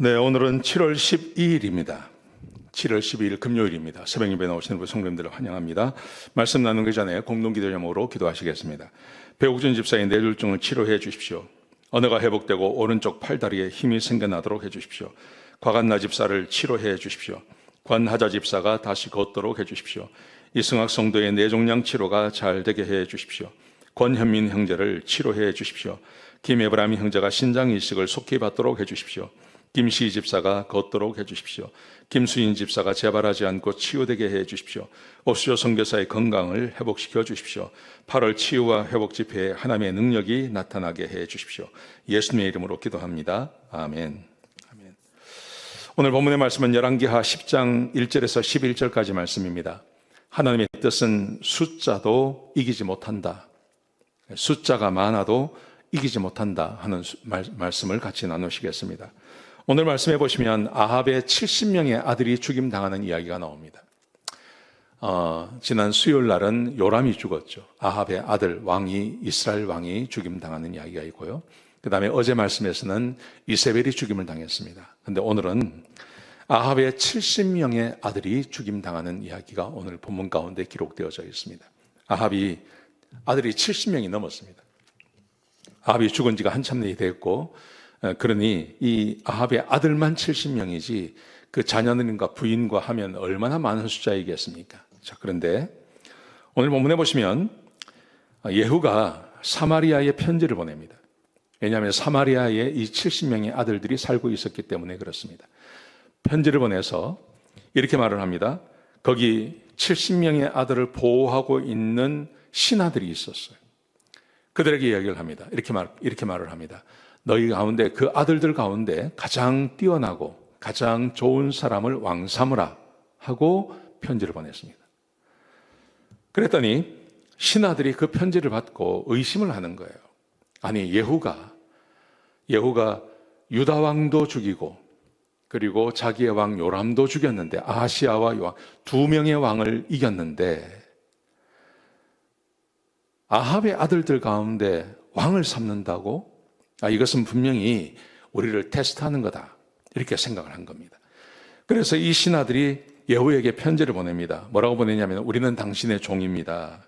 네, 오늘은 7월 12일입니다. 7월 12일 금요일입니다. 새벽 예배 나오시는 우리 성도님들을 환영합니다. 말씀 나누기 전에 공동기도 제목으로 기도하시겠습니다. 배옥준 집사의 뇌졸중을 치료해 주십시오. 언어가 회복되고 오른쪽 팔다리에 힘이 생겨나도록 해 주십시오. 곽한나 집사를 치료해 주십시오. 권하자 집사가 다시 걷도록 해 주십시오. 이승학 성도의 뇌종양 치료가 잘 되게 해 주십시오. 권현민 형제를 치료해 주십시오. 김에브라임 형제가 신장 이식을 속히 받도록 해 주십시오. 김시희 집사가 걷도록 해 주십시오. 김수인 집사가 재발하지 않고 치유되게 해 주십시오. 옵시오 선교사의 건강을 회복시켜 주십시오. 8월 치유와 회복 집회에 하나님의 능력이 나타나게 해 주십시오. 예수님의 이름으로 기도합니다. 아멘. 아멘. 오늘 본문의 말씀은 열왕기하 10장 1절에서 11절까지 말씀입니다. 하나님의 뜻은 숫자도 이기지 못한다. 숫자가 많아도 이기지 못한다 하는 말씀을 같이 나누시겠습니다. 오늘 말씀해 보시면 아합의 70명의 아들이 죽임당하는 이야기가 나옵니다. 지난 수요일 날은 요람이 죽었죠. 아합의 아들 왕이, 이스라엘 왕이 죽임당하는 이야기가 있고요. 그 다음에 어제 말씀에서는 이세벨이 죽임을 당했습니다. 그런데 오늘은 아합의 70명의 아들이 죽임당하는 이야기가 오늘 본문 가운데 기록되어져 있습니다. 아합이 아들이 70명이 넘었습니다. 아합이 죽은 지가 한참 됐고, 그러니 이 아합의 아들만 70명이지 그 자녀들과 부인과 하면 얼마나 많은 숫자이겠습니까? 자, 그런데 오늘 본문에 보시면 예후가 사마리아에 편지를 보냅니다. 왜냐하면 사마리아에 이 70명의 아들들이 살고 있었기 때문에 그렇습니다. 편지를 보내서 이렇게 말을 합니다. 거기 70명의 아들을 보호하고 있는 신하들이 있었어요. 그들에게 이야기를 합니다. 이렇게 말을 합니다. 너희 가운데 그 아들들 가운데 가장 뛰어나고 가장 좋은 사람을 왕 삼으라 하고 편지를 보냈습니다. 그랬더니 신하들이 그 편지를 받고 의심을 하는 거예요. 아니 예후가 유다 왕도 죽이고 그리고 자기의 왕 요람도 죽였는데 아하시아와 요람 두 명의 왕을 이겼는데 아합의 아들들 가운데 왕을 삼는다고? 이것은 분명히 우리를 테스트하는 거다. 이렇게 생각을 한 겁니다. 그래서 이 신하들이 예후에게 편지를 보냅니다. 뭐라고 보내냐면 우리는 당신의 종입니다.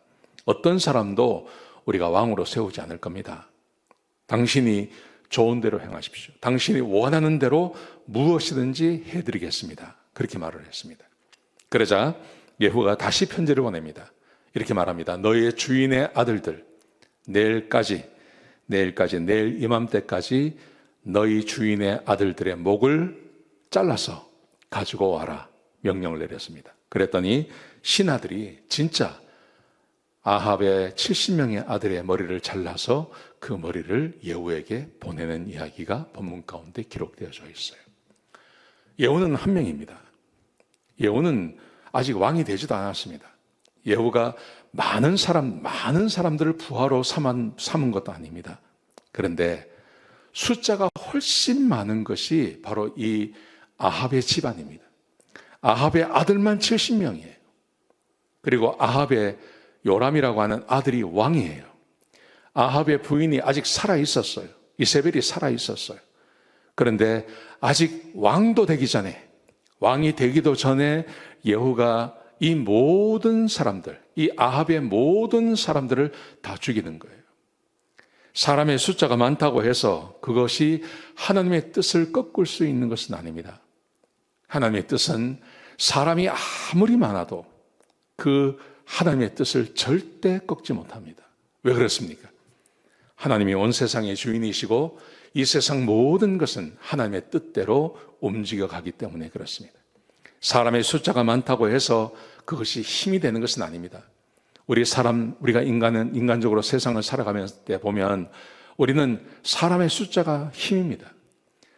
어떤 사람도 우리가 왕으로 세우지 않을 겁니다. 당신이 좋은 대로 행하십시오. 당신이 원하는 대로 무엇이든지 해드리겠습니다. 그렇게 말을 했습니다. 그러자 예후가 다시 편지를 보냅니다. 이렇게 말합니다. 너의 주인의 아들들 내일 이맘때까지 너희 주인의 아들들의 목을 잘라서 가지고 와라 명령을 내렸습니다. 그랬더니 신하들이 진짜 아합의 70명의 아들의 머리를 잘라서 그 머리를 예후에게 보내는 이야기가 본문 가운데 기록되어져 있어요. 예후는 한 명입니다. 예후는 아직 왕이 되지도 않았습니다. 예후가 많은 사람들을 부하로 삼은 것도 아닙니다. 그런데 숫자가 훨씬 많은 것이 바로 이 아합의 집안입니다. 아합의 아들만 70명이에요. 그리고 아합의 요람이라고 하는 아들이 왕이에요. 아합의 부인이 아직 살아 있었어요. 이세벨이 살아 있었어요. 그런데 아직 왕도 되기 전에, 왕이 되기도 전에 예후가 이 모든 사람들, 이 아합의 모든 사람들을 다 죽이는 거예요. 사람의 숫자가 많다고 해서 그것이 하나님의 뜻을 꺾을 수 있는 것은 아닙니다. 하나님의 뜻은 사람이 아무리 많아도 그 하나님의 뜻을 절대 꺾지 못합니다. 왜 그렇습니까? 하나님이 온 세상의 주인이시고 이 세상 모든 것은 하나님의 뜻대로 움직여가기 때문에 그렇습니다. 사람의 숫자가 많다고 해서 그것이 힘이 되는 것은 아닙니다. 우리가 인간적으로 세상을 살아가면서 보면 우리는 사람의 숫자가 힘입니다.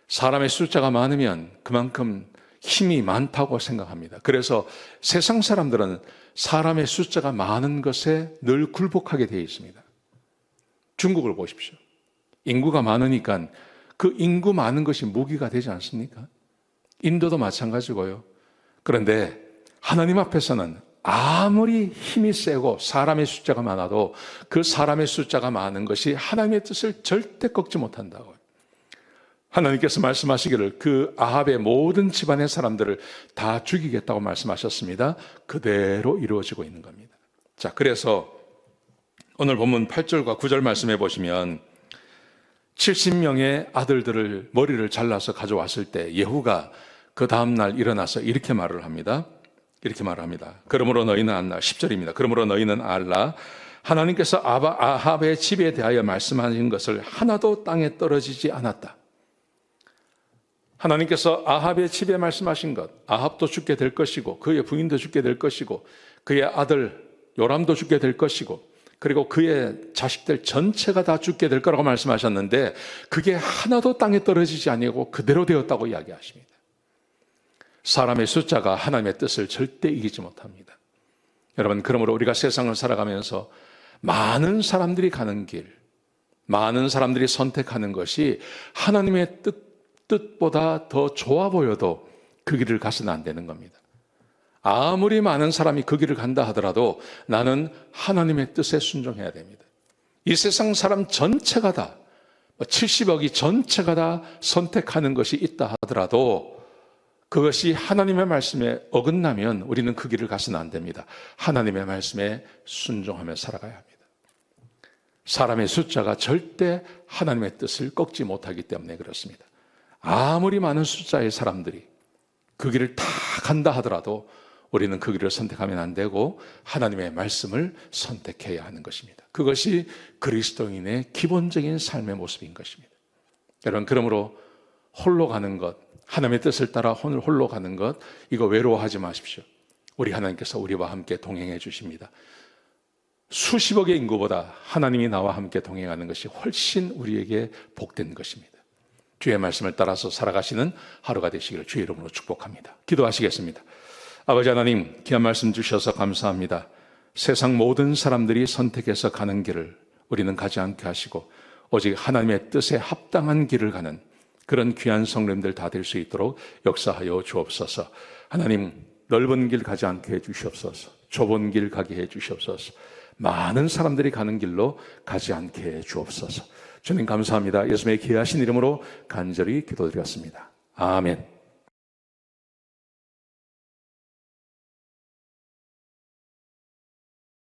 사람의 숫자가 많으면 그만큼 힘이 많다고 생각합니다. 그래서 세상 사람들은 사람의 숫자가 많은 것에 늘 굴복하게 되어 있습니다. 중국을 보십시오. 인구가 많으니까 그 인구 많은 것이 무기가 되지 않습니까? 인도도 마찬가지고요. 그런데 하나님 앞에서는 아무리 힘이 세고 사람의 숫자가 많아도 그 사람의 숫자가 많은 것이 하나님의 뜻을 절대 꺾지 못한다고요. 하나님께서 말씀하시기를 그 아합의 모든 집안의 사람들을 다 죽이겠다고 말씀하셨습니다. 그대로 이루어지고 있는 겁니다. 자, 그래서 오늘 본문 8절과 9절 말씀해 보시면 70명의 아들들을 머리를 잘라서 가져왔을 때 예후가 그 다음날 일어나서 이렇게 말을 합니다. 이렇게 말을 합니다. 그러므로 너희는 알라. 10절입니다. 그러므로 너희는 알라. 하나님께서 아합의 집에 대하여 말씀하신 것을 하나도 땅에 떨어지지 않았다. 하나님께서 아합의 집에 말씀하신 것, 아합도 죽게 될 것이고 그의 부인도 죽게 될 것이고 그의 아들 요람도 죽게 될 것이고 그리고 그의 자식들 전체가 다 죽게 될 거라고 말씀하셨는데 그게 하나도 땅에 떨어지지 아니고 그대로 되었다고 이야기하십니다. 사람의 숫자가 하나님의 뜻을 절대 이기지 못합니다. 여러분, 그러므로 우리가 세상을 살아가면서 많은 사람들이 가는 길, 많은 사람들이 선택하는 것이 하나님의 뜻보다 더 좋아 보여도 그 길을 가서는 안 되는 겁니다. 아무리 많은 사람이 그 길을 간다 하더라도 나는 하나님의 뜻에 순종해야 됩니다. 이 세상 사람 전체가 다 70억이 전체가 다 선택하는 것이 있다 하더라도 그것이 하나님의 말씀에 어긋나면 우리는 그 길을 가서는 안 됩니다. 하나님의 말씀에 순종하며 살아가야 합니다. 사람의 숫자가 절대 하나님의 뜻을 꺾지 못하기 때문에 그렇습니다. 아무리 많은 숫자의 사람들이 그 길을 다 간다 하더라도 우리는 그 길을 선택하면 안 되고 하나님의 말씀을 선택해야 하는 것입니다. 그것이 그리스도인의 기본적인 삶의 모습인 것입니다. 여러분, 그러므로 홀로 가는 것, 하나님의 뜻을 따라 홀로 가는 것, 이거 외로워하지 마십시오. 우리 하나님께서 우리와 함께 동행해 주십니다. 수십억의 인구보다 하나님이 나와 함께 동행하는 것이 훨씬 우리에게 복된 것입니다. 주의 말씀을 따라서 살아가시는 하루가 되시기를 주의 이름으로 축복합니다. 기도하시겠습니다. 아버지 하나님, 귀한 말씀 주셔서 감사합니다. 세상 모든 사람들이 선택해서 가는 길을 우리는 가지 않게 하시고 오직 하나님의 뜻에 합당한 길을 가는 그런 귀한 성도님들 다 될 수 있도록 역사하여 주옵소서. 하나님, 넓은 길 가지 않게 해 주시옵소서. 좁은 길 가게 해 주시옵소서. 많은 사람들이 가는 길로 가지 않게 해 주옵소서. 주님 감사합니다. 예수님의 귀하신 이름으로 간절히 기도드렸습니다. 아멘.